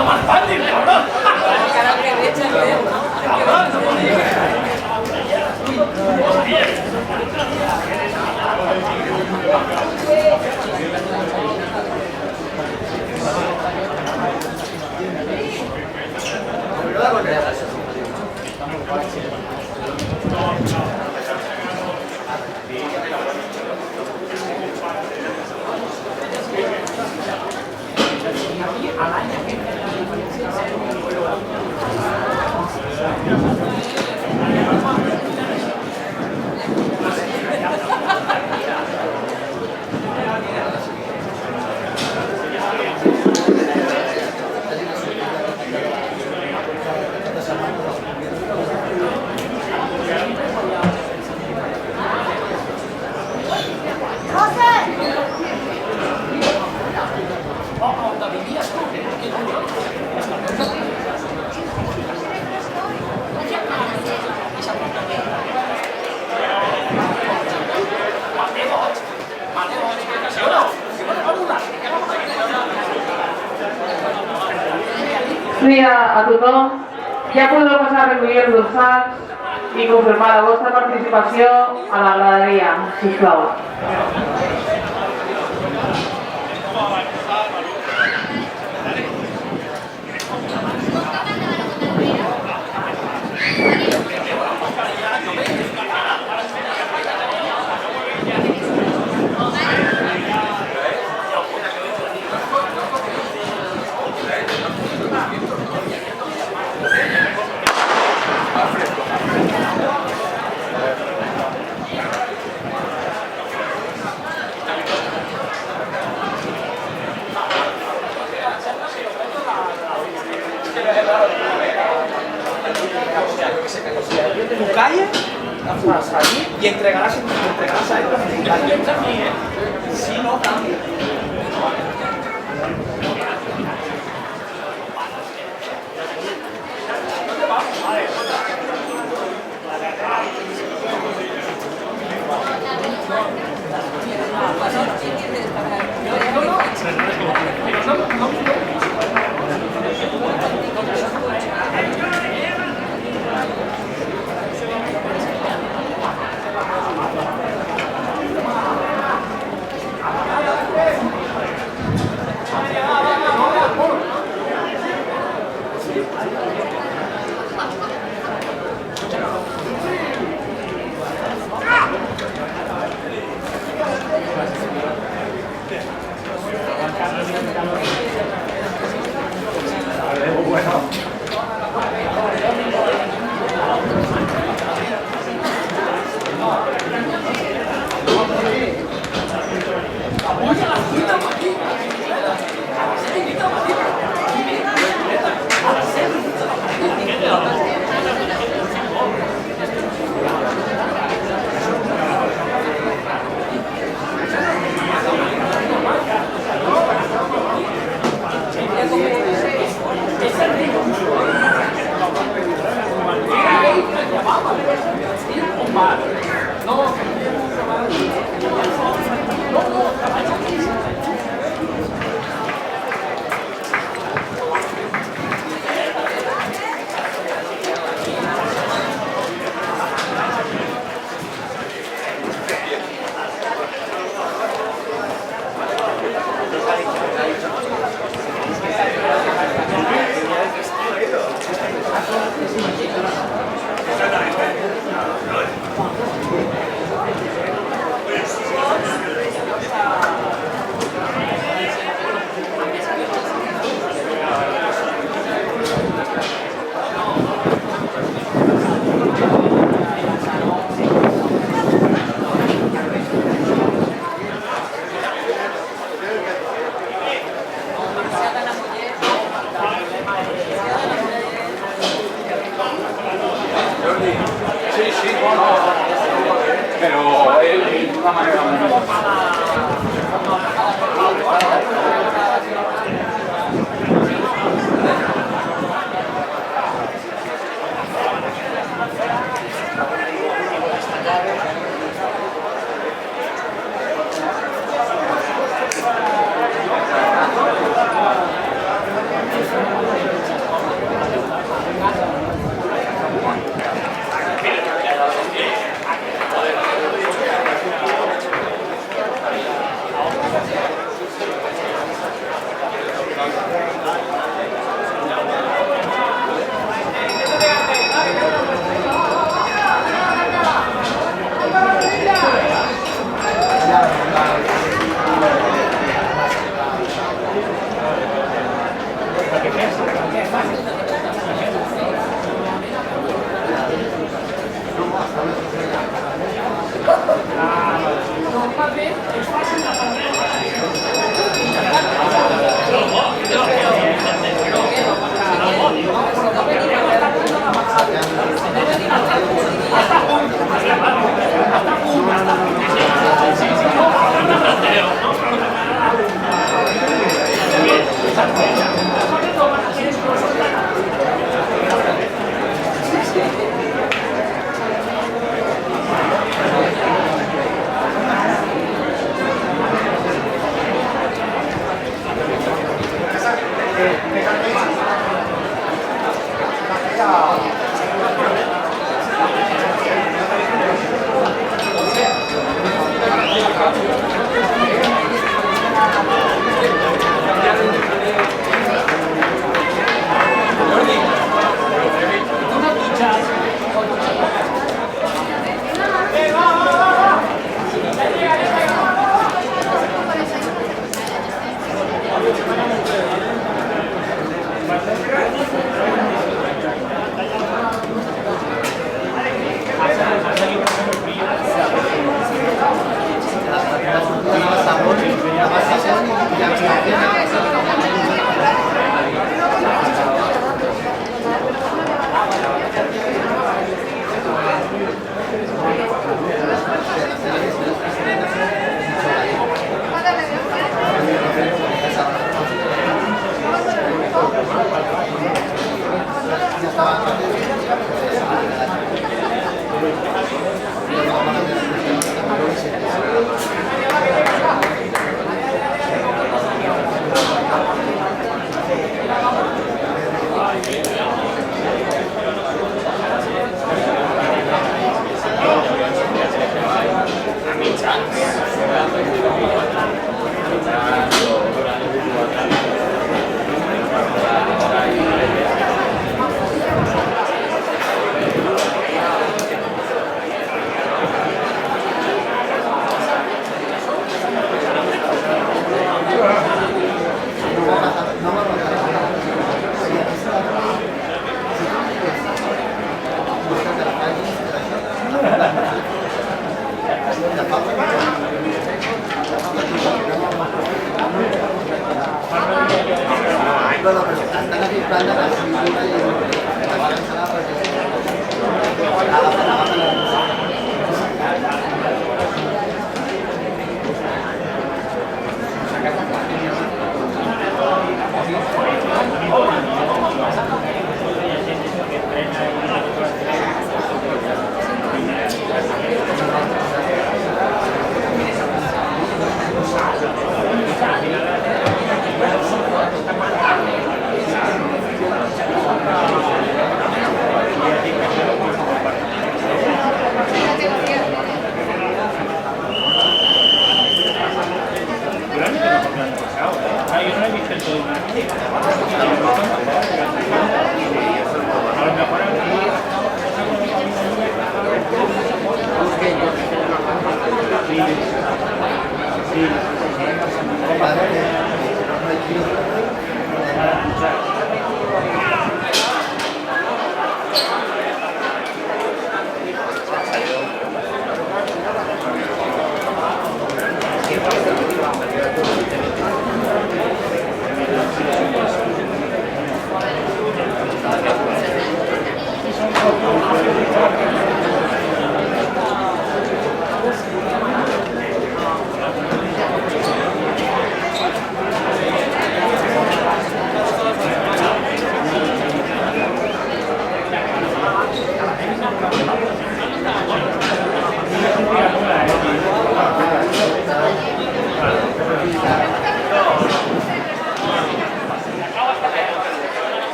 no más fácil, cabrón. Dia a tothom, ja podeu passar a recollir els dorsals i confirmar la vostra participació a la graderia, sisplau. Tu calles, vas allí y entregarás a él a mí, ¿eh? Si no cambia. Pero de una manera muy...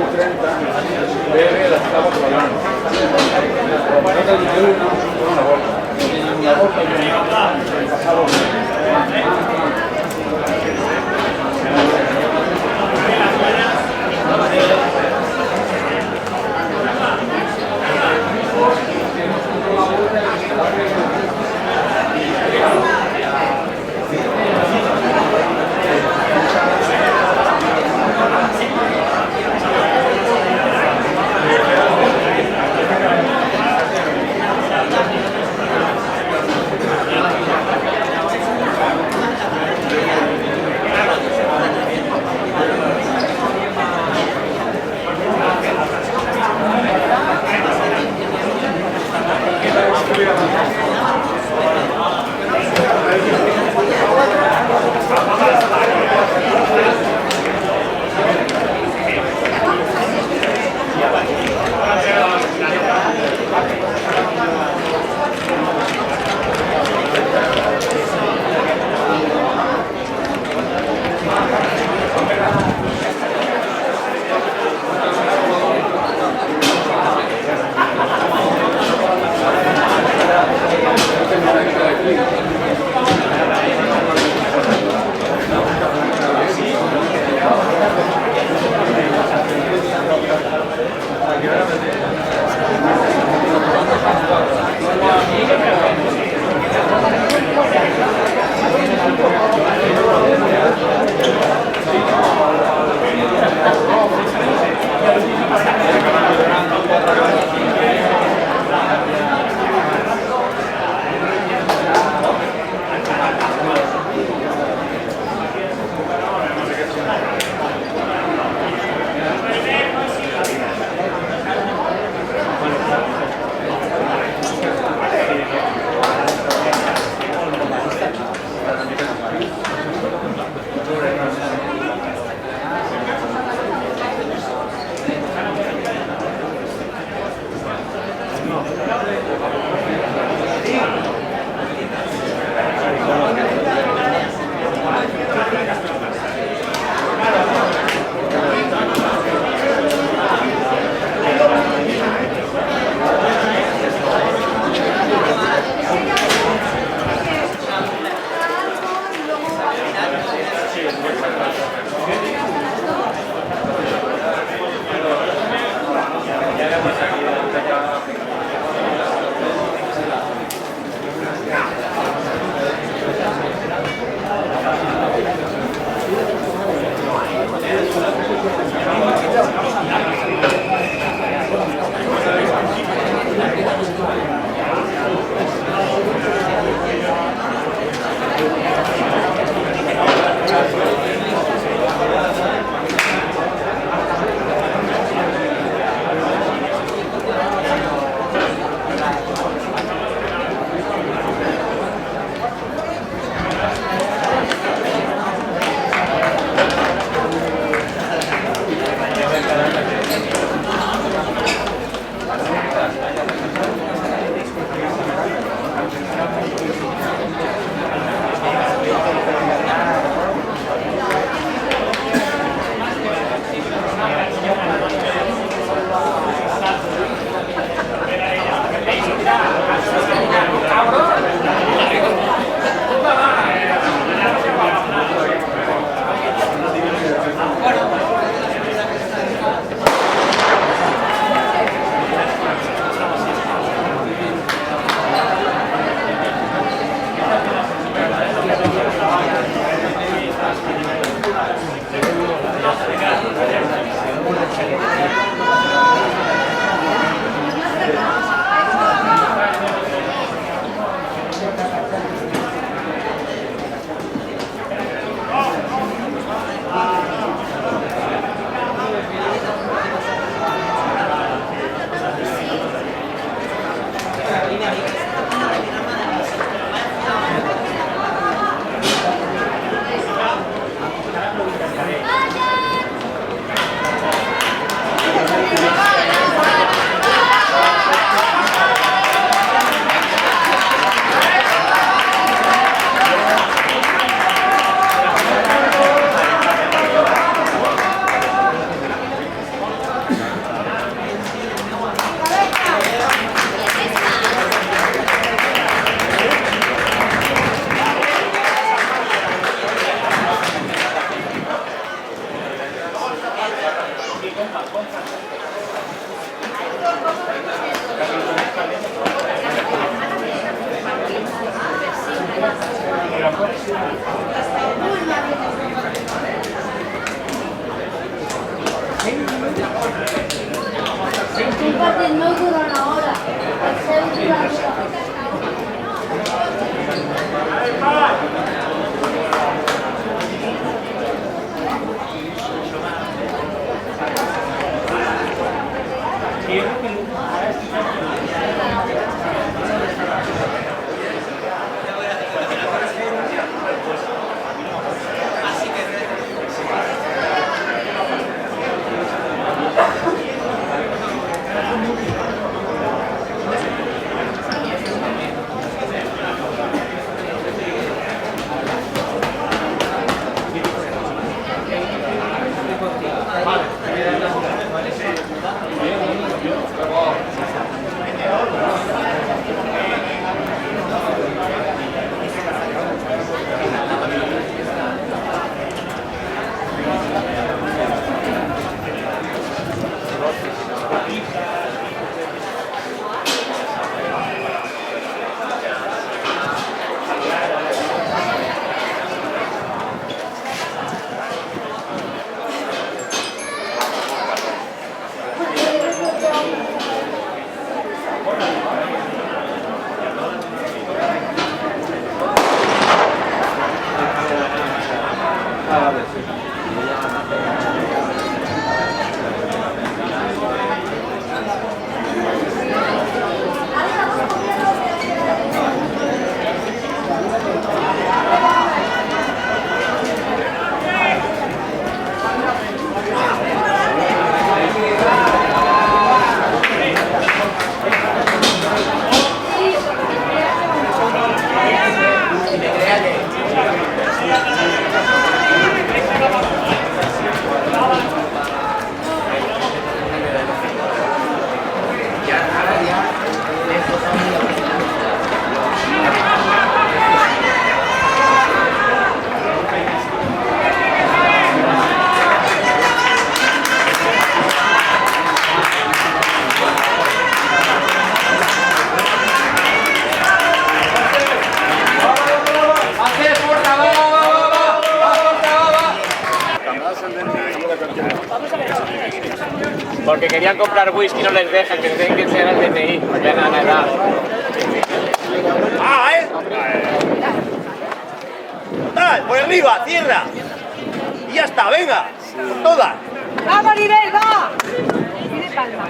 30, bebe, la estamos hablando. Una bolsa y pasado. El partit no dura una hora, el seu dura una hora. Porque querían comprar whisky, no les dejan, que tienen que ser el DNI. Venga, nada. ¡Ah, ¡Total! ¡Por arriba! ¡Cierra! Y ya está, venga. Por todas. ¡Va, Maribel, va! Tiene palma.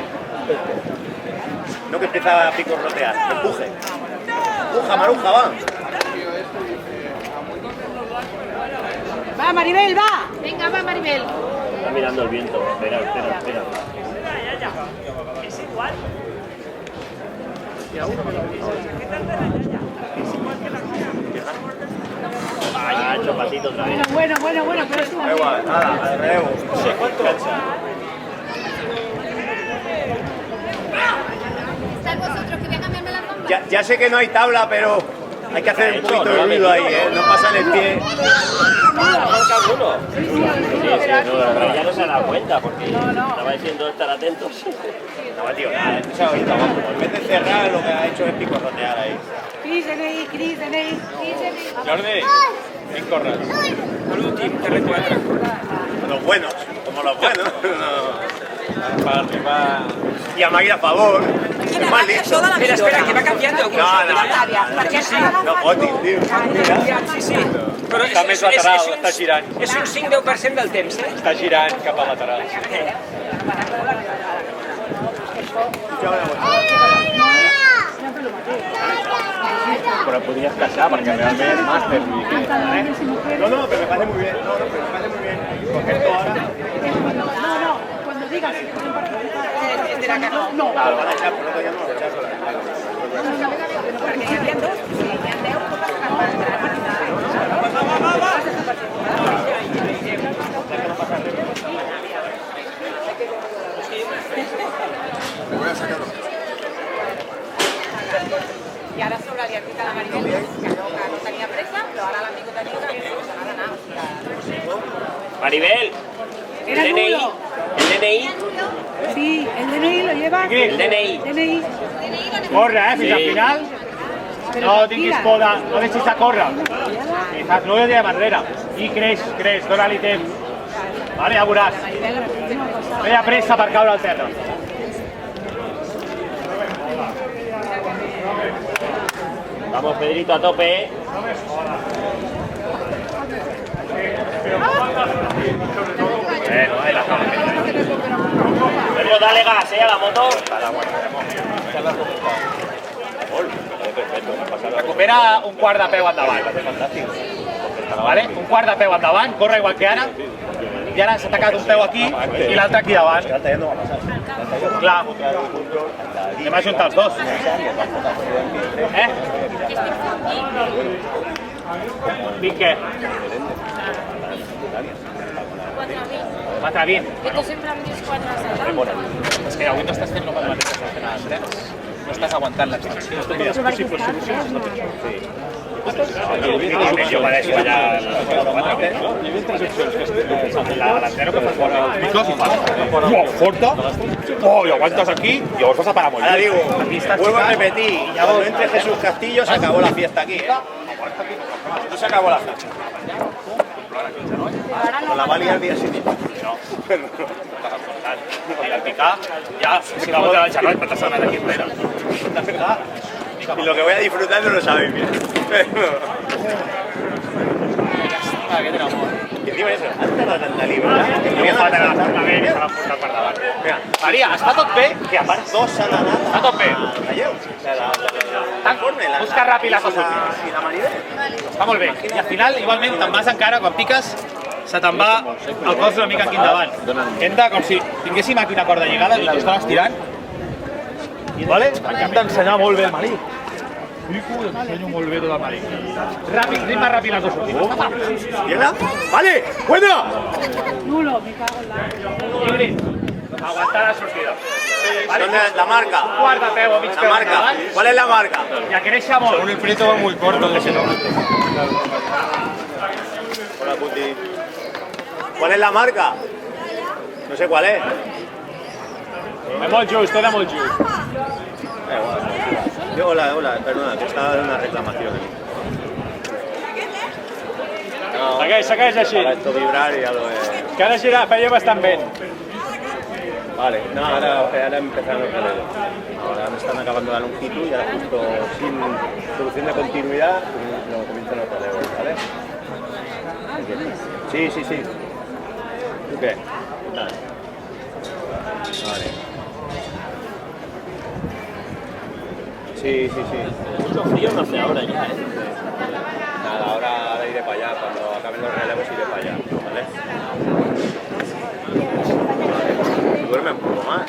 No que empieza a picorrotear. Empuje. Empuja, Maruja, va. ¡Va, Maribel, va! Venga, va Maribel. Está mirando el viento. Espera. Es igual. Ah, hecho pasito otra vez. Bueno, pero es Da igual, nada, al relevo. ¿Estáis vosotros que voy a cambiarme la bomba? Ya sé que no hay tabla, pero hay que hacer un poquito de ruido ahí, ¿eh? No pasan el pie. Sí, pero ya no se ha dado cuenta porque estaba diciendo estar atentos. No, tío, nada, esto se ha oído abajo. En vez de cerrar, lo que ha hecho es picorrotear ahí. Cris, DNI. Jordi, ben corres. Los buenos, como los buenos. Per arribar... Y a Maguire a favor. Es más listo. Espera, que va canviando. No, Oti, tío. Però Està més lateral, està girant. És un 5-10% del temps, eh? Està girant cap a lateral. Però podries casar, perquè realment màster. No, pero me parece muy bien. No, pero me parece muy bien. Porque esto ahora... No, cuando digas si pueden participar. No. Claro, van a echar, por lo tanto ya no lo echas. Perquè hi havia dos. I ara sobre li ha dit a la Maribel que no tenia pressa, però ara l'han vingut a dir que no passa nada, no. Maribel, Era el DNI. nulo. El DNI. Sí, el DNI lo lleva. El DNI. DNI. Corre, fins al final. No tinguis por, no deixis de córrer. Ya va. Quizás 9 de bandera. I creix, dona-li temps. Vale, ja veuràs. No hi ha pressa per caure al terra. Vamos, Pedrito, a tope. Bueno, ahí la acaba. Pedro, dale gas, a la moto. Recupera un quart de peu endavant. Vale? Un quart de peu endavant, corre igual que ara. I ara s'ha tacat un peu aquí i l'altre aquí davant. Clar. Anem a juntar els dos. Vinc què? 4-20. Que tu sempre em dius 4 És que avui no estàs fent el mateix que estàs fent a les 3. No estàs aguantant l'extensió. Jo m'adeixo allà a les 4. L'alantero que fa fora els micros i fa forta. Oh, i aguantes aquí i llavors vas a parar molt. Ahora digo, vuelvo a repetir, cuando entre Jesús Castillo se acabó la fiesta aquí, ¿eh? No se acabó la fiesta. Con la Vali al día siguiente. I al picar, ja, si la volta del genoll, però t'has anat aquí enrere. Y lo que voy a disfrutar no lo sabéis bien. Y encima eso, hasta la tanta libertad. No fa tant l'assentament i se l'han portat per davant. Maria, està tot bé? Que a part dos han anat Està tot bé. Busca ràpid les dues últimes. I la Maribel. Està molt bé. I al final, igualment, te'n vas encara, quan piques, se te'n va el cos una mica aquí endavant. Hem de, com si tinguéssim aquí una corda lligada i l'estaves tirant. Vale? Hem d'ensenyar molt bé el marí. Pico i ensenyo molt bé tot el marí. Ràpid, ritme ràpid les dues últimes. ¿Llega? ¡Vale! ¡Buena! Nulo, me cago en la... Ingrid, aguantar la sortida. Vale? ¿Dónde es la marca? Un quart de peu o mig La peu marca. endavant. ¿Cuál es la marca? I a créixer molt. Un frito muy corto de ese nombre. Hola, Puti. ¿Cuál es la marca? No sé cuál es. És molt just, era molt just. Hola, perdona, que estaba en una reclamación. No, Segueix així. para esto vibrar y ya lo es. Que ara girar, feia bastant vent. Vale, no, ahora empezaron los relevos. Ahora me están acabando la longitud y ahora justo sin solución de continuidad no comienzan los relevos, ¿vale? Sí. ¿Tú qué? Vale. Sí. Mucho frío no hace ahora ya, Nada, ahora iré para allá, cuando acaben los relevos iré para allá, ¿vale? Duerme un poco más.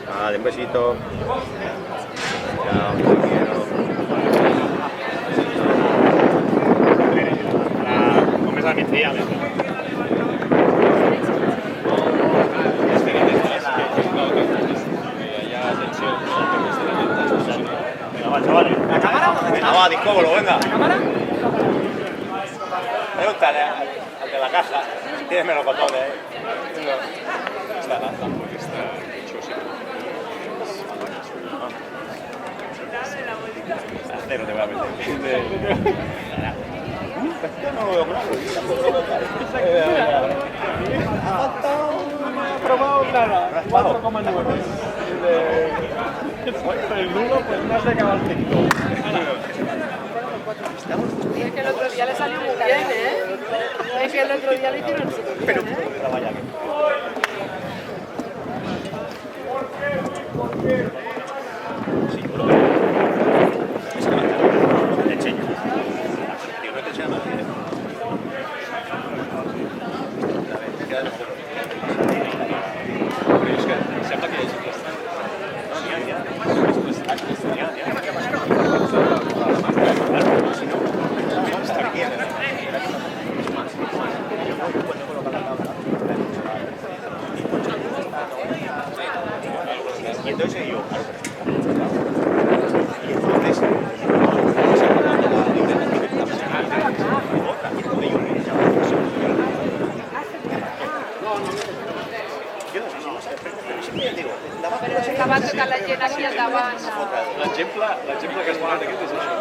Nada, de un besito. Chao, te quiero. Només al migdia, més. ¿La cámara? Venga, va, discóbolo, venga. ¿La cámara? Pregúntale al de la caja. Tienes melocotones, Cero te voy a meter. No lo veo claro. No he probado nada. 4,9. El nulo, pues no sé qué va a hacer. Es que el otro día le salió muy bien, Es que el otro día le hicieron súper bien, Pero vaya que... Sí, yo lo veo. Te enseño. Tío, no te enseña más bien. Y entonces yo, L'exemple que es fa aquest és això.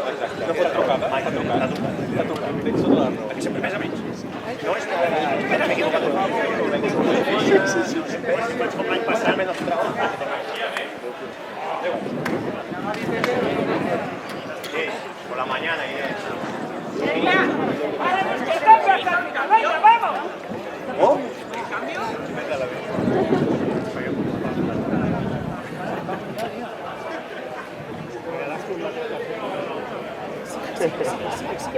No pot trucar, mai t'ha trucat. T'ha trucat. Tens tota la raó. Aquí sempre més amics. No és que... Espera, m'he equivocat. Vaig com l'any passat. Sí, por la mañana. Venga, ahora nos quedamos hasta el final. Venga, vamos. ¿Oh? Testimoni.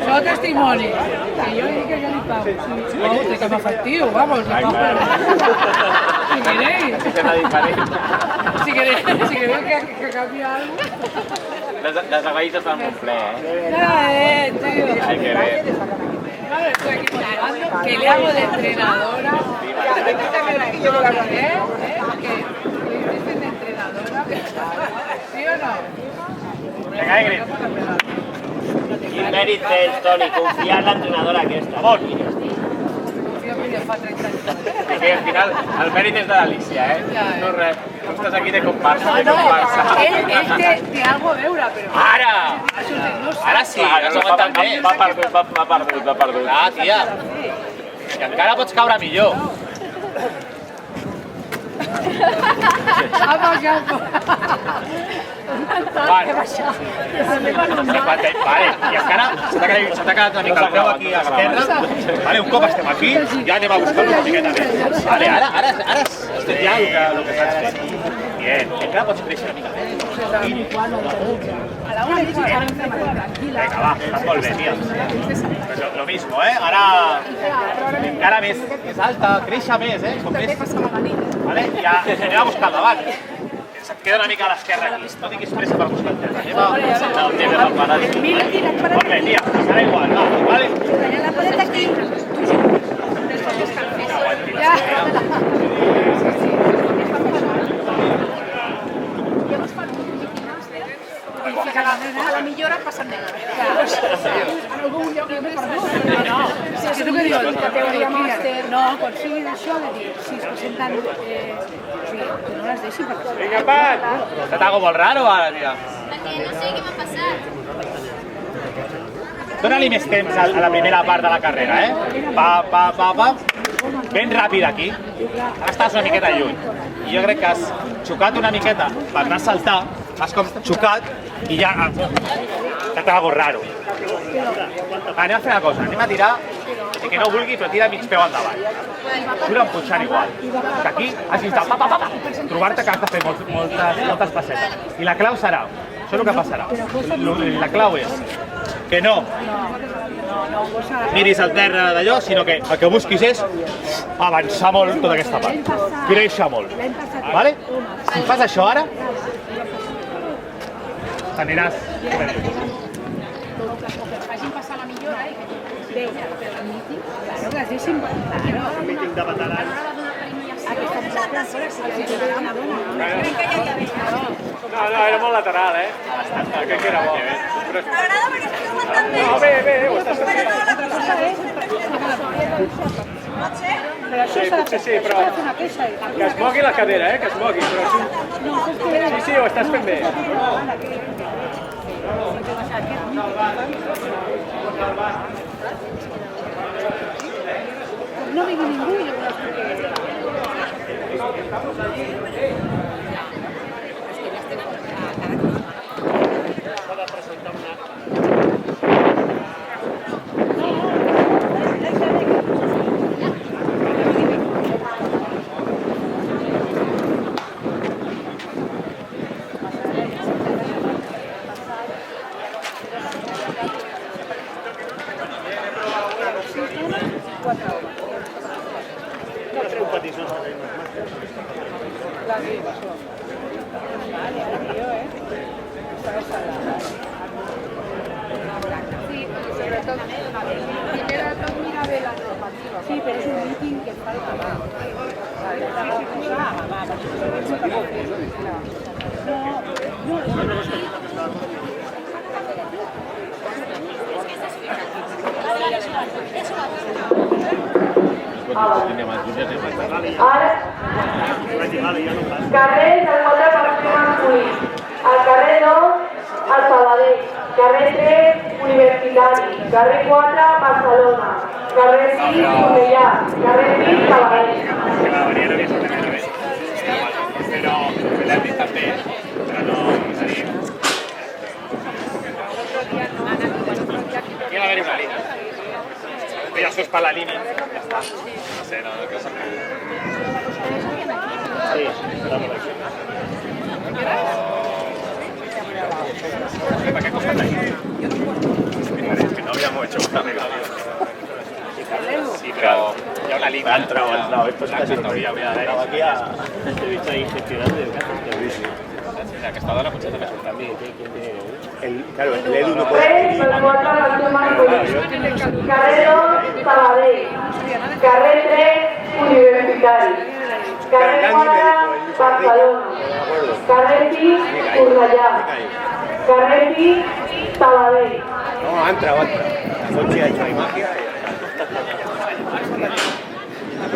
Só testimoni. Que jo dic que ja li pago. Vamos, que m'efectiu, vamos, li pago. Si queréis. Si queréis que canvi algo. Les aguaïs estan molt ple, eh? Tío. Hay que ver. Claro, estoy aquí motivando, que le hago de entrenadora. Que le dicen de entrenadora. ¿Sí o no? Vinga, Ingrid. Quin mèrit té el Toni, confiar en l'entrenadora aquesta. Bon! Confío que ya fa 30 anys. Perquè al final el mèrit és de l'Alicia, eh? No res. Tu estàs aquí de comparsa, de No, comparsa. ell té algo a veure, però... Ara! No sé. Ara sí, ara s'ho aguanten més. Va perdut. Ah, tia. I encara pots caure millor. Ha baixat. Vale. Vale, i encara s'ha quedat una mica el peu aquí a l'esquerra. Vale, un cop estem aquí, ja anem a buscar una miqueta més. Vale, ara estem ja el que saps fer. Bien, encara pots créixer una mica més. Vinga, va, estàs molt bé, tia. Pues lo mismo, Ara encara més alta, créixer més, com més. Vale, ja anem a buscar el davant. Se't queda una mica a l'esquerra aquí. No tinguis pressa per buscar el terra. Anem a... No, anem a parar. Molt bé, tia, serà igual, va, vale? La pared aquí. Ja. A la millora passen negre. En algun lloc l'hem perdut. No, és que tu què dius? Categoria màster. No, quan siguin això, de dir, si es presenten... O sigui, que no les deixi perquè... Vinga, Pat! T'ha algo molt raro ara, tia? Perquè no sé què m'ha passat. Dóna-li més temps a la primera part de la carrera, Pa. Ben ràpid aquí. Ara estàs una miqueta lluny. I jo crec que has xocat una miqueta per anar a saltar, has com xocat i ja... T'ha algo raro. Anem a fer una cosa, anem a tirar, que no vulgui, però tira mig peu endavant. Surt empuixant igual. Que aquí has d'intentar trobar-te que has de fer moltes passetes. I la clau serà, això és el que passarà. La clau és que no miris al terra d'allò, sinó que el que busquis és avançar molt tota aquesta part. Créixer molt. Vale? Si fas això ara, t'aniràs... Facin passar la millora, Deia, però el míting, claro, que es deixin... El míting de veterans. No, era molt lateral, Crec que era bo. M'agrada perquè estàs aguantant bé. No, bé, ho estàs fent. Però això s'ha de fer, però... una queixa. Que es mogui la cadera, que es mogui. Sí, ho estàs fent bé. No vingui ningú i llavors... Sí, pero es un meeting que falta más. Ara, carrer del 4 Partit Masculí, al carrer 2, al Sabadell, carrer 3, Universitari, carrer 4, Barcelona, carrer 5, Cornellà, carrer 5, Sabadell. Però l'hem dit també, però no seria. Aquí ha d'haver-hi una línia. Que ja surts per la línia, ja està. No sé, no que s'ha pogut. Sí, està molt aquí. ¿Para qué cosas hay? Es que no habíamos hecho una mega. Sí, pero ya una línea. Ha entrado. Esto es casi historia. Voy a dar aquí a... Te he visto ahí gestionando de casa. La que está dando muchas veces también. Claro, el Edu no puede... Carrer del 4 Partit Masculí, carrer 2, Sabadell, carrer 3, Universitari, carrer 4, Barcelona, carrer 5, Cornellà, carrer 5, Sabadell. No, ha entrado. La Conchi ha hecho ahí magia.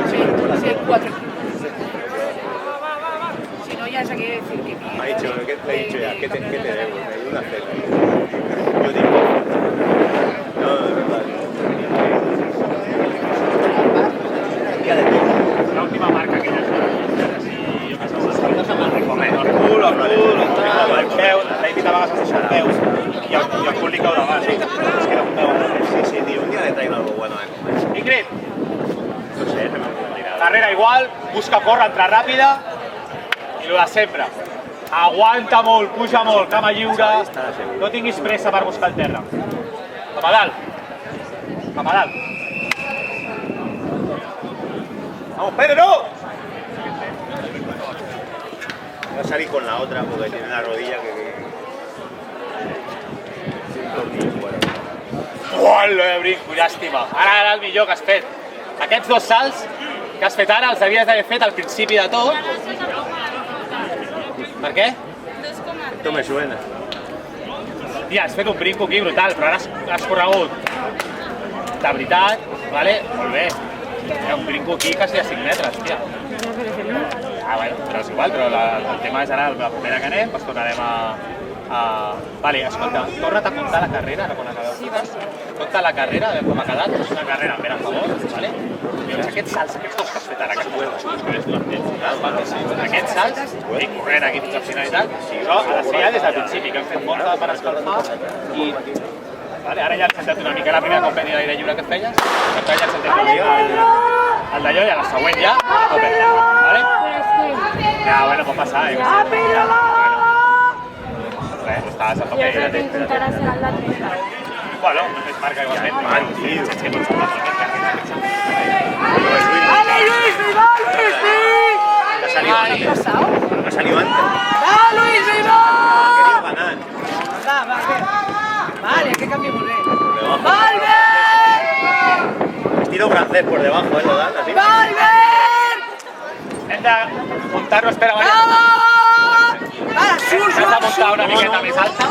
Sí, 4. Si no, ya se quiere decir que... Me ha dicho, ¿qué te he dicho ya? ¿Qué te debo? Me dio una cena. Yo digo... No, de verdad. La última marca que ya es el peu, la invitava a els peus i el públic cau davant. Sí, tío, un día le traigo algo bueno de comer. Ingrid, No sé, se me ocurrirá. carrera igual, busca córrer, entrar ràpida i el de sempre. Aguanta molt, puja molt, cama lliure, no tinguis pressa per buscar el terra. Cap a dalt. Cap a dalt. ¡Vamos, Pedro! Voy a salir con la otra porque tiene la rodilla que... Uau, lo de brinco, llàstima. Ara el millor que has fet. Aquests dos salts que has fet ara els havies d'haver fet al principi de tot. Per què? Esto me suena. Tia, has fet un brinco aquí brutal, però ara has corregut de veritat, vale? Molt bé. Hi ha un brinco aquí quasi a 5 metres, tia. Ah, bueno, però és igual, però el tema és ara la primera que anem, doncs tornarem a... Vale, escolta, torna't a comptar la carrera, ara quan acabeu. Compta la carrera, a veure com ha quedat, és una carrera ben a favor, vale? I aquests salts, aquests dos que has fet ara, que aquests salts, i corrent aquí fins al final i tal, això ha de ser ja des del principi, que hem fet molta per escalfar i... Vale, ara ja hem sentat una mica la primera compèdia d'aire lliure que feies, per tant ja hem sentat una mica el d'allò i a la següent ja, a tope, vale? Ja, bueno, pot passar, jo què sé. Res, estaves a tope. Bueno, només marca igualment. Tio. ¡Dale, Luis! ¡Viva, Luis! Ha salido ¿Qué ha pasado? Ha salido antes. ¡Va, Luis! ¡Viva! Quería ganar. Vale, que cambiemos de... Debajo. ¡Valver! Estilo francés por debajo, ¿eh? Lo dan así. ¡Valver! Hem de muntar-lo, espera, Maria. ¡Vamos! ¡Va, Hem de muntar una miqueta més alta.